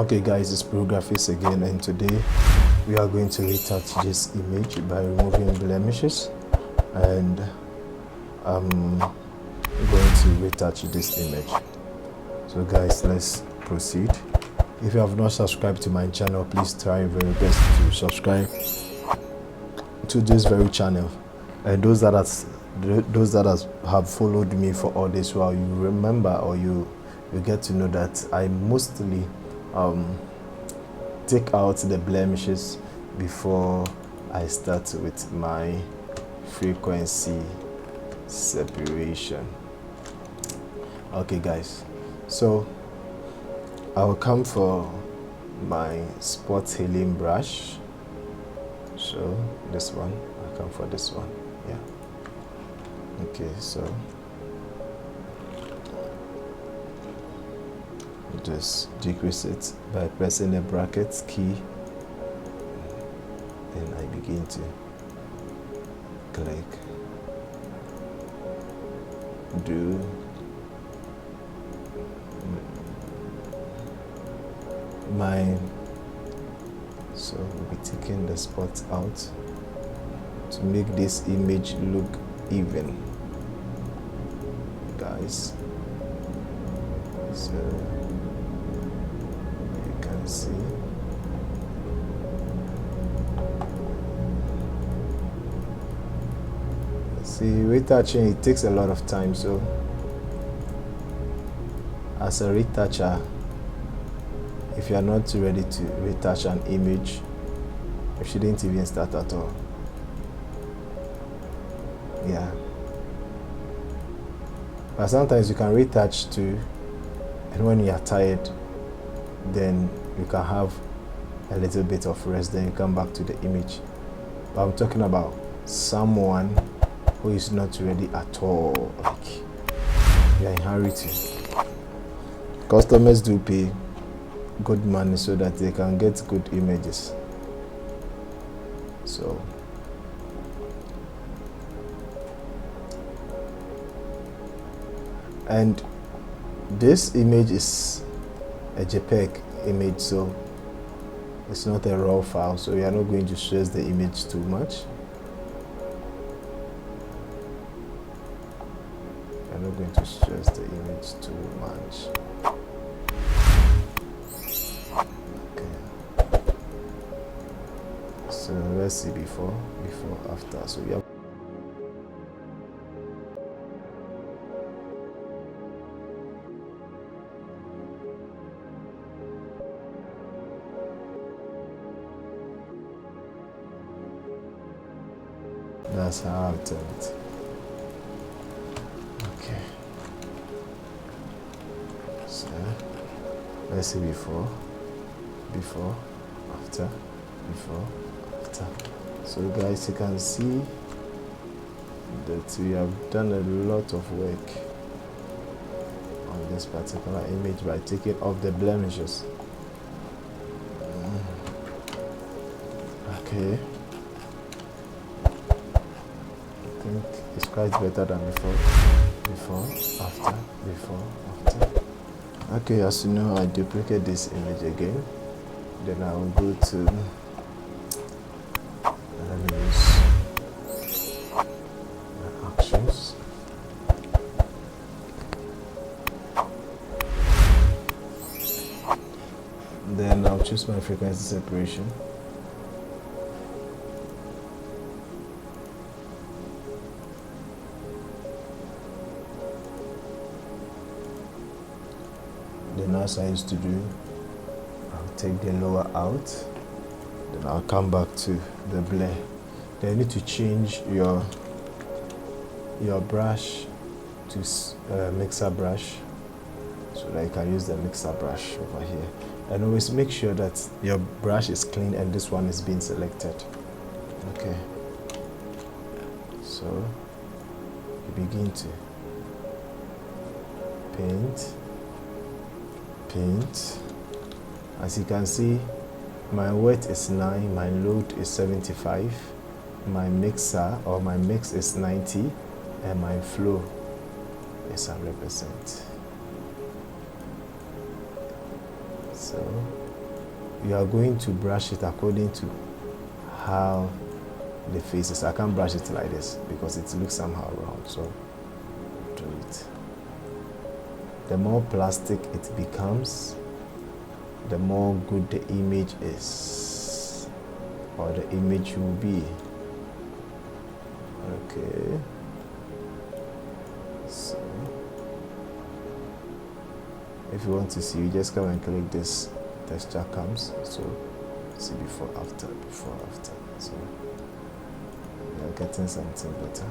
Okay guys, it's Graphics again, and today we are going to retouch this image by removing blemishes, and I'm going to retouch this image. So guys, let's proceed. If you have not subscribed to my channel, please try your very best to subscribe to this very channel. And those that have followed me for all this while, you remember, or you get to know that I mostly take out the blemishes before I start with my frequency separation. Okay guys, so I'll come for my spot healing brush. So this one, I'll come for this one. Yeah. Okay, so just decrease it by pressing the bracket key, then I begin to click, do my, so we'll be taking the spots out to make this image look even, guys. So you can see retouching, it takes a lot of time. So as a retoucher, if you are not ready to retouch an image, you shouldn't even start at all. Yeah, but sometimes you can retouch too, and when you are tired, then you can have a little bit of rest, then you come back to the image. But I'm talking about someone who is not ready at all, like you are in a hurry to. Customers do pay good money so that they can get good images. So and this image is a JPEG image, so it's not a raw file, so we are not going to stress the image too much. We are not going to stress the image too much. Okay. So let's see before, after. So we have that's how I've done it. Okay. So let's see before, after, before, after. So guys, you can see that we have done a lot of work on this particular image by taking off the blemishes. Okay. I think it's quite better than before, after, before, after. Okay, as you know, I duplicate this image again, then I will go to, let me use my actions. Then I'll choose my frequency separation. Then, as I used to do, I'll take the lower out, then I'll come back to the blur. Then you need to change your brush to mixer brush, so that you can use the mixer brush over here. And always make sure that your brush is clean and this one is being selected. Okay, so you begin to paint. As you can see, my weight is 9, my load is 75, my mixer or my mix is 90, and my flow is 100%. So you are going to brush it according to how the face is. I can't brush it like this because it looks somehow wrong, so do it. The more plastic it becomes, the more good the image is, or the image will be. Okay. So, if you want to see, you just come and click this texture comes. So, see before, after, before, after. So, we are getting something better.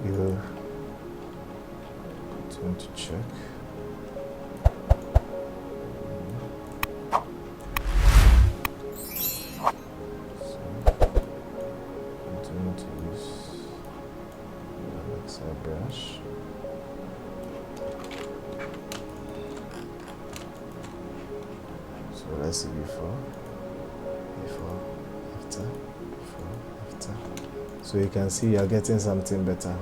You're going to check. So, I'm going to use the Alexa brush. So let's see before, after, before, after. So you can see you are getting something better.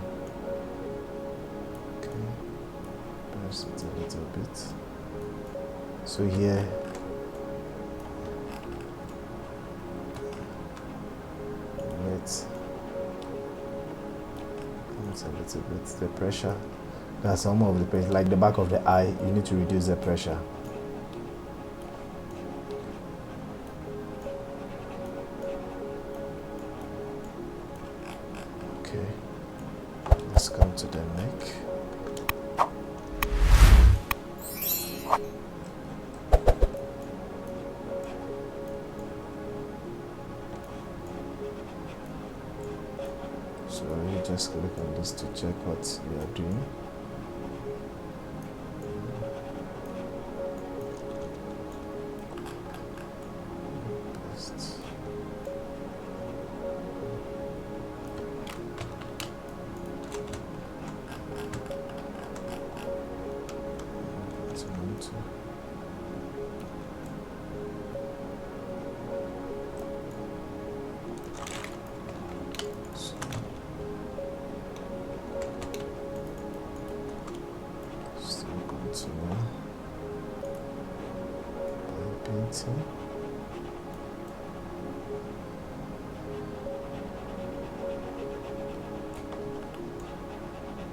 It a little bit. So here, let's a little bit the pressure. That's some of the pressure, like the back of the eye. You need to reduce the pressure. Okay, let's come to the neck. So you just click on this to check what you are doing. Best. Painting.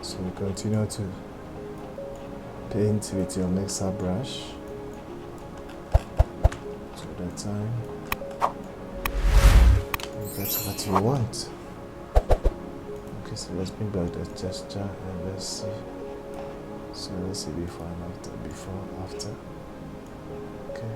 So we continue to paint with your mixer brush to the time you get what you want. Okay, so let's bring back the gesture and let's see. So let's see before and after, before, after. Okay.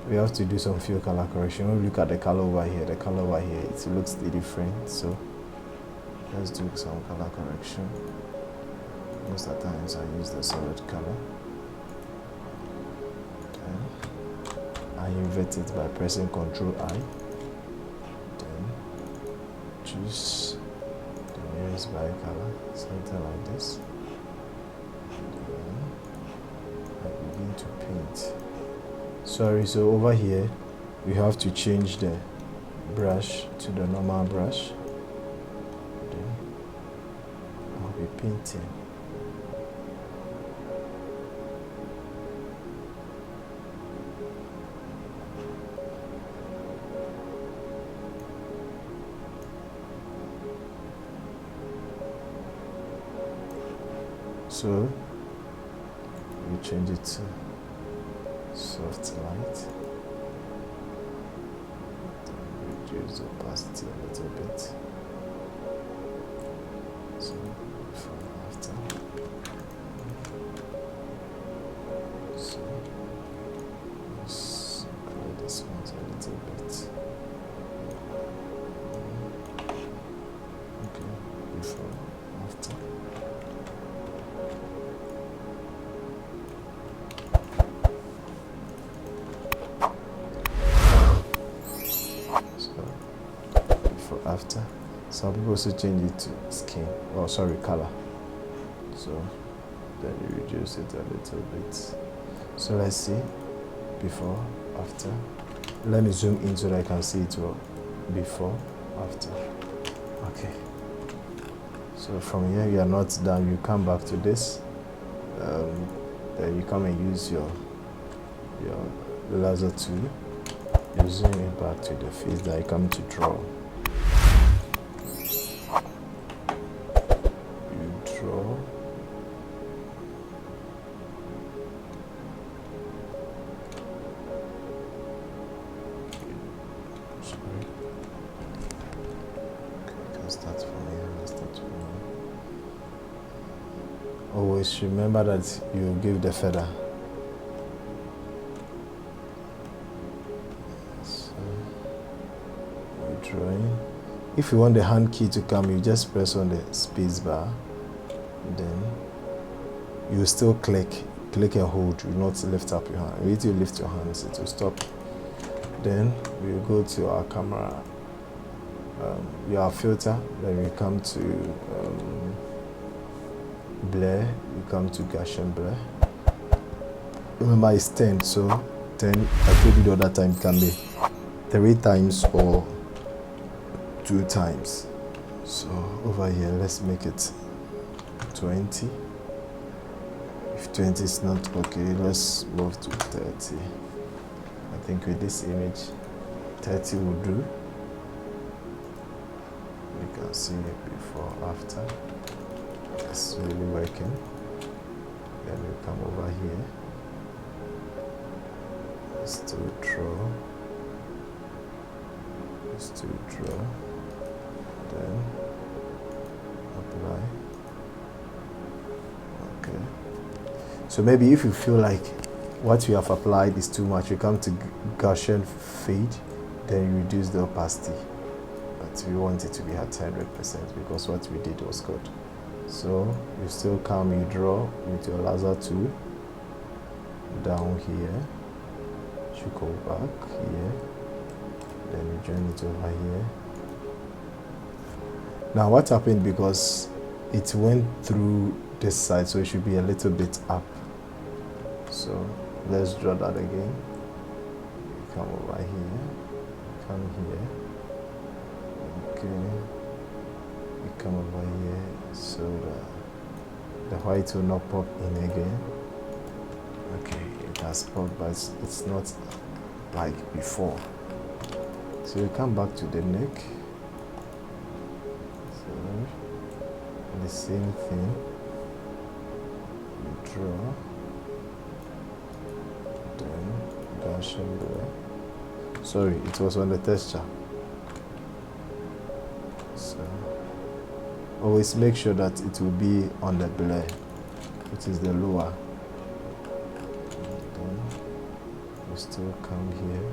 We have to do some fill color correction. When we look at the color over here, it looks different. So let's do some color correction. Most of the times I use the solid color. Then I invert it by pressing Ctrl I. Then choose the nearest by color, something like this. Then I begin to paint. Sorry, so over here we have to change the brush to the normal brush. Then I'll be painting. So we change it to soft light, then reduce the opacity a little bit. So before and after. So before after. Some people also change it to skin, oh sorry, color. So then you reduce it a little bit. So let's see, before, after. Let me zoom in so that I can see it well. Before, after. Okay. So from here you are not done, you come back to this. Then you come and use your laser tool. You zoom it back to the face that you come to draw. You draw. Sorry. Okay, you can start from here. Let's start from here. Always remember that you give the feather. Drawing. If you want the hand key to come, you just press on the space bar, then you still click and hold. You will not lift up your hand. If you lift your hands, it will stop. Then we will go to our camera, your filter. Then we come to blur. We come to Gaussian blur. Remember it's 10, so 10. I told you the other time it can be 3 times or 2 times. So over here, let's make it 20. If 20 is not okay, let's move to 30. I think with this image, 30 will do. You can see it before, after. It's really working. Then we come over here. Still draw. Still draw. Then apply. Okay. So maybe if you feel like what you have applied is too much, you come to Gaussian fade, then you reduce the opacity. But we want it to be at 100% because what we did was good. So you still come, you draw with your laser tool down here. You go back here. Then you join it over here. Now what happened, because it went through this side, so it should be a little bit up. So let's draw that again. You come over here, come here. Okay. You come over here so the white will not pop in again. Okay, it has popped, but it's not like before. So you come back to the neck. So the same thing. You draw. Then Gaussian blur. Sorry, it was on the texture. So always make sure that it will be on the blur, which is the lower. Then you still come here.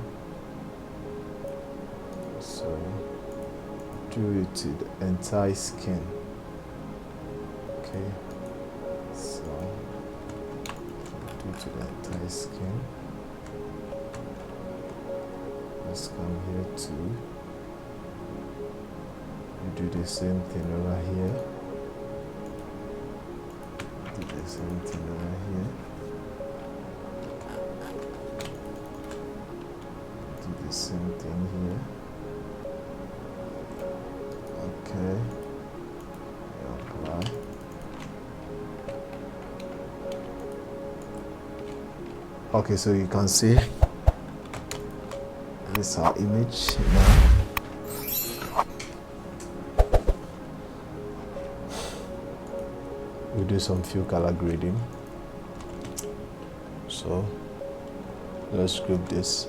So do it to the entire skin. Okay. So do it to the entire skin. Let's come here too. You do the same thing over here. Do the same thing over here. Do the same thing here. Okay. Apply. Okay, so you can see this is our image now. We do some few color grading. So let's group this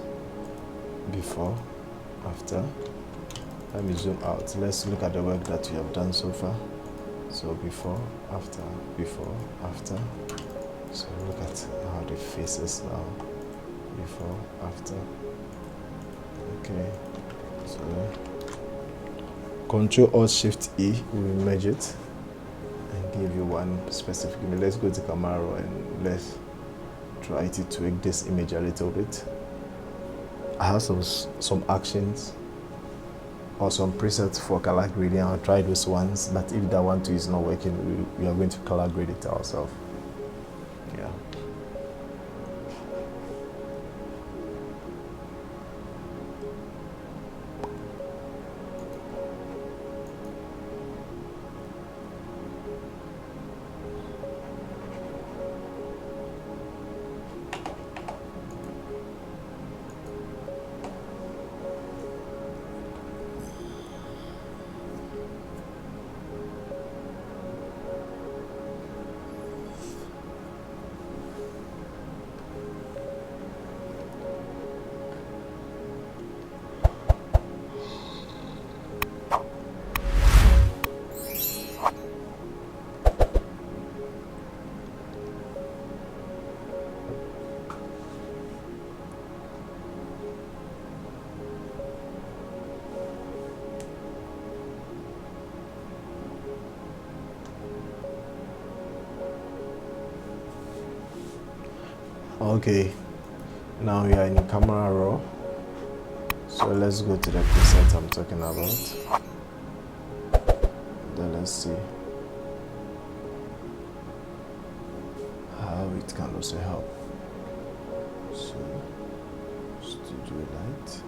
before, after. Let me zoom out. Let's look at the work that we have done so far. So before, after, before, after. So look at how the face is now. Before, after. Okay. So Ctrl-Alt-Shift-E will merge it and give you one specific image. Let's go to Camera and let's try to tweak this image a little bit. I have some actions or some presets for color grading. I'll try those ones, but if that one too is not working, we are going to color grade it ourselves. Yeah. Okay, now we are in camera raw, so let's go to the preset I'm talking about. Then let's see how it can also help. So studio light,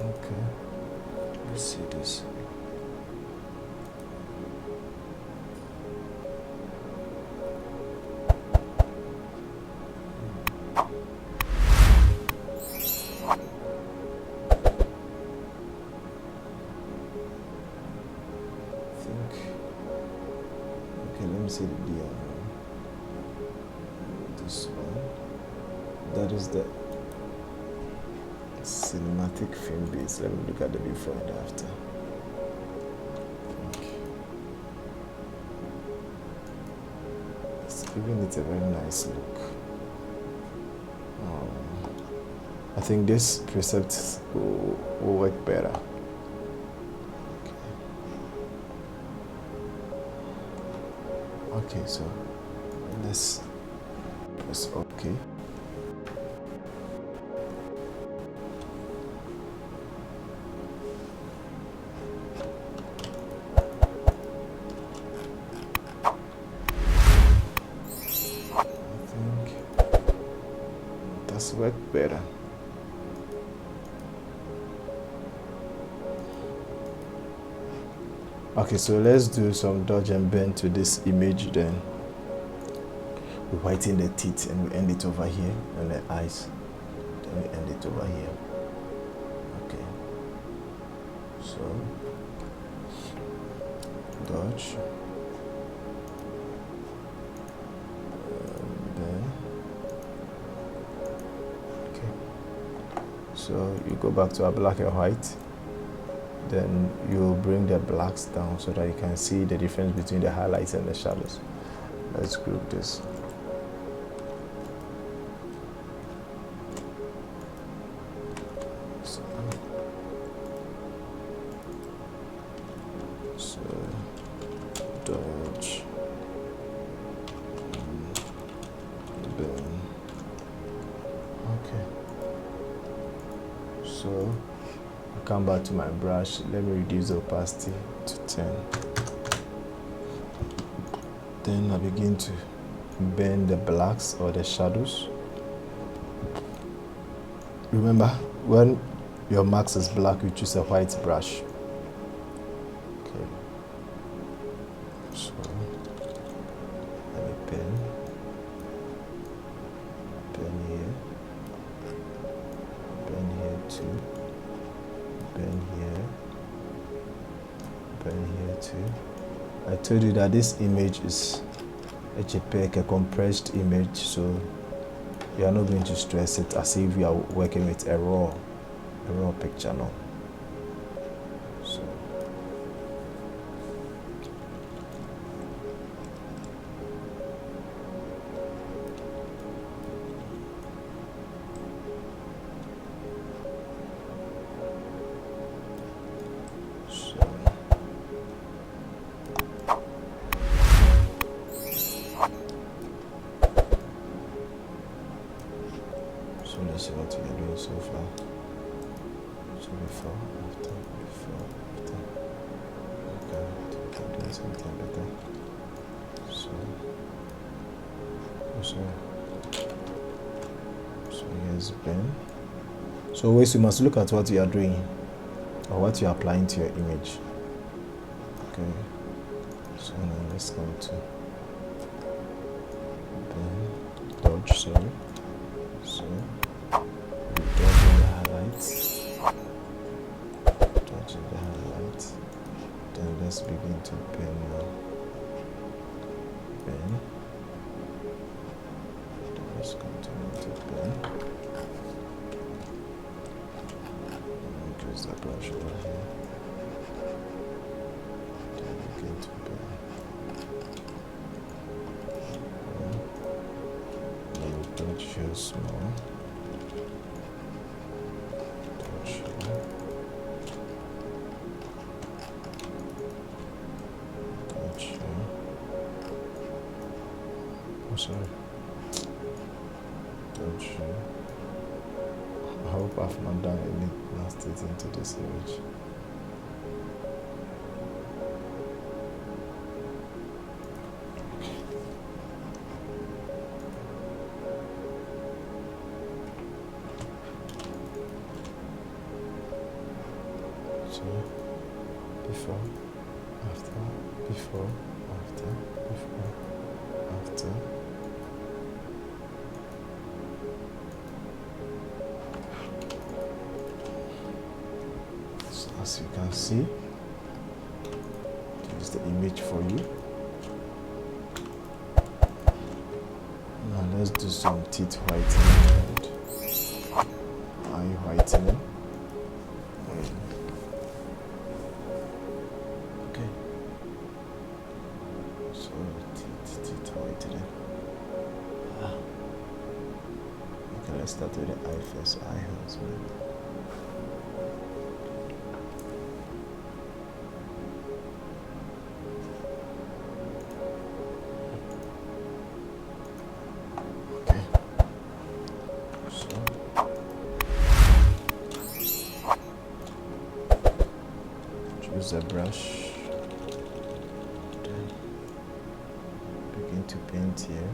okay, let's see this. See the diagram. This one, that is the cinematic film base. Let me look at the before and after. It's giving it a very nice look. I think this preset will work better. Okay, so let's press OK. I think that's worked better. Okay, so let's do some dodge and bend to this image then. We whiten the teeth and we end it over here, and the eyes, then we end it over here. Okay, so dodge, and then, okay, so you go back to our black and white. Then you bring the blacks down so that you can see the difference between the highlights and the shadows. Let's group this. So dodge, bend. Okay. So come back to my brush. Let me reduce the opacity to 10. Then I begin to bend the blacks or the shadows. Remember, when your mask is black, you choose a white brush. Okay. So let me bend here, bend here too. Bend here too. I told you that this image is a JPEG, a compressed image, so you are not going to stress it as if you are working with a raw picture now. So So let's see what we are doing so far. So before, after, okay, I think I'm doing something better. So here's Ben. So always you must look at what you are doing or what you are applying to your image. Okay, so now let's go to Ben, dodge, sorry. So we dodge the highlights, then let's begin to pen now. Ben, then let's continue to pen. Increase the brush over here. Then begin to pen. Then touch here small. Touch here. Touch here. Oh, sorry. Touch here. I hope I've not done any nasty thing to this image. So, before, after, before, after, before, after. So as you can see, this is the image for you. Now let's do some teeth whitening and eye whitening. Okay. So teeth whitening. Okay, let's start with the eye first. Eye has been. Use a brush, then begin to paint here.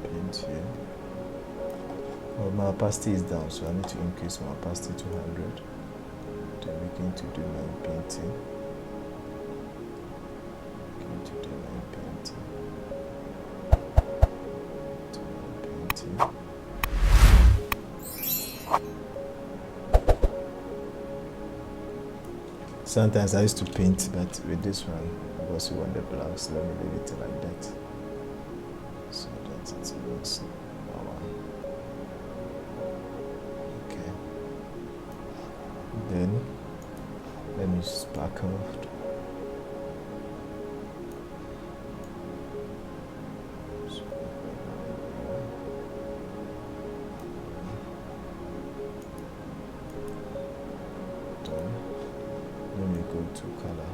Paint here. Well, my opacity is down, so I need to increase my opacity to 100. Then begin to do my painting. Begin to do my painting. Sometimes I used to paint, but with this one, because we want the blacks, let me leave it like that. So that it looks normal. Okay. Then, let me sparkle. Let me go to color.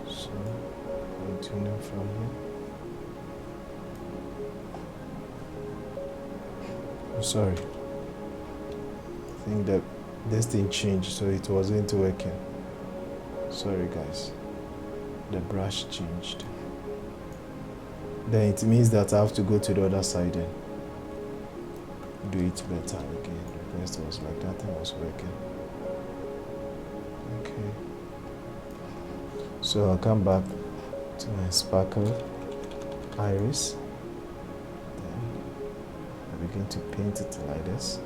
So, continue from here. Sorry, I think that this thing changed, so it wasn't working. Sorry guys, the brush changed. Then it means that I have to go to the other side and do it better again. The rest was like that thing was working. Okay, so I'll come back to my sparkle iris. Begin to paint it like this.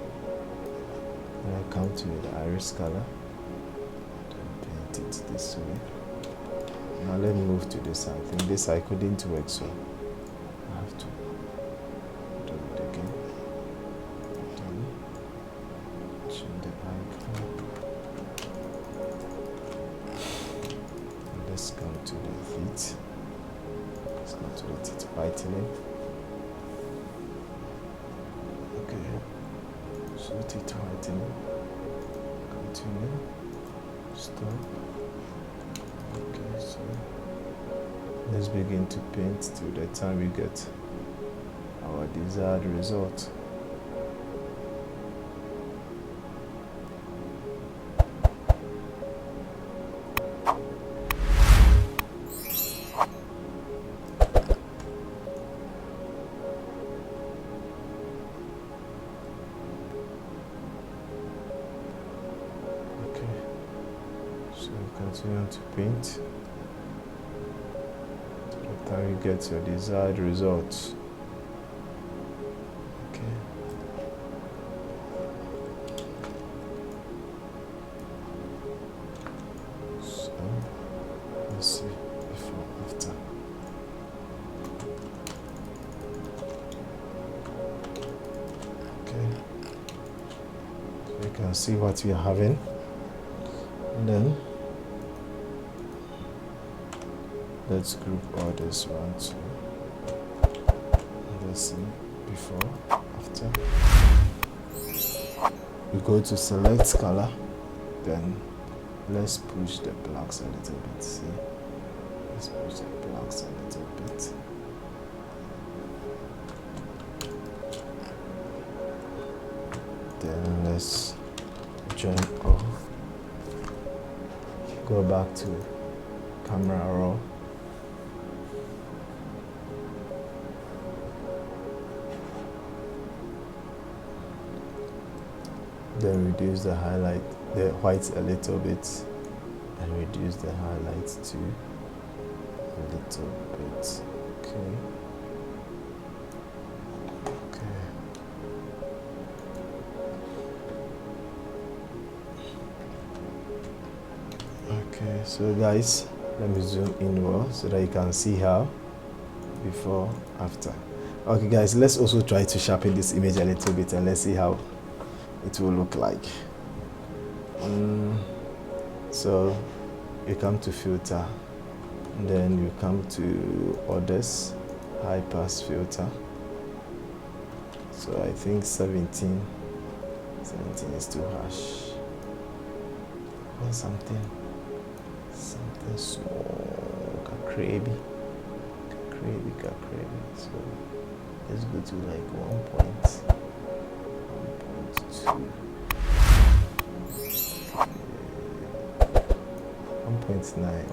And I come to the iris color. Then paint it this way. Now let me move to this side. I think this side couldn't work, so I have to do it again. Then change the eye color. it. Let's go to the teeth whitening. Okay, so teeth whitening. Continue. Stop. Okay, so let's begin to paint till the time we get our desired result. Continue to paint until you get your desired results. Okay. So let's see before after. Okay. So you can see what we are having, and then let's group all this 1, 2. Let's see before, after. We go to select color, then let's push the blacks a little bit. See, let's push the blacks a little bit. Then let's join all. Go back to camera raw. Then reduce the highlight, the white a little bit, and reduce the highlights to a little bit. Okay. Okay, so guys, let me zoom in more so that you can see how before, after. Okay guys, let's also try to sharpen this image a little bit and let's see how it will look like. So you come to filter, and then you come to others, high pass filter. So I think 17 is too harsh. Or something small, crazy. So let's go to like 1.9.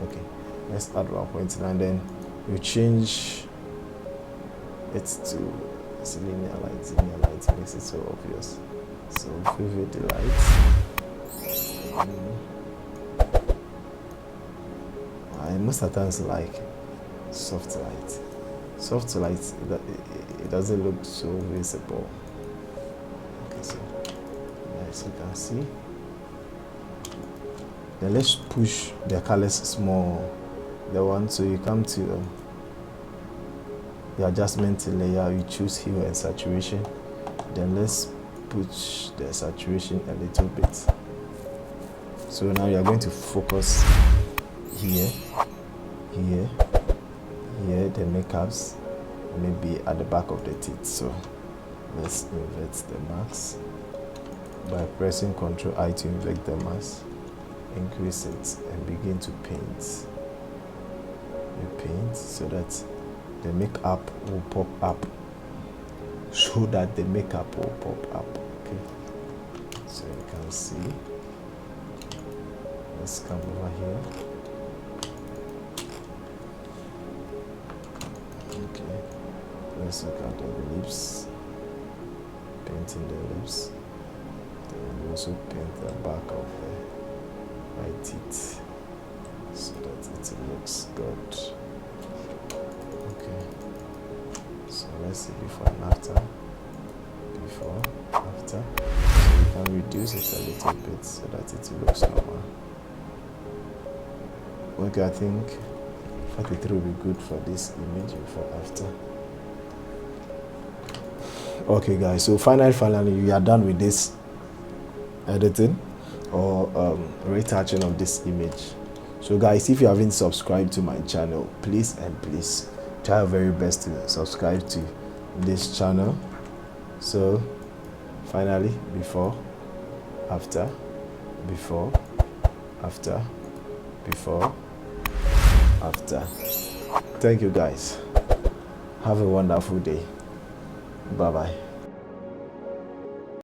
Okay, let's add 1.9. Then you change it to linear light makes it so obvious. So vivid light. I most of the times like soft light. Soft light, it doesn't look so visible. Okay, so as you can see. Then let's push the colors small. The one, so you come to the adjustment layer, you choose hue and saturation. Then let's push the saturation a little bit. So now you are going to focus here, the makeups, maybe at the back of the teeth. So let's invert the marks by pressing Ctrl I to invert the mask. Increase it and begin to paint. You paint so that the makeup will pop up. So that the makeup will pop up. Okay. So you can see. Let's come over here. Okay. Let's look at the lips. Painting the lips. Then we also paint the back of the right teeth so that it looks good. Okay. So let's see before and after. Before, after. So you can reduce it a little bit so that it looks normal. Okay, I think 43 will be good for this image before after. Okay guys, so finally you are done with this editing or retouching of this image. So guys, if you haven't subscribed to my channel, please try your very best to subscribe to this channel. So finally, before, after, before, after, before, after. Thank you guys. Have a wonderful day. Bye bye.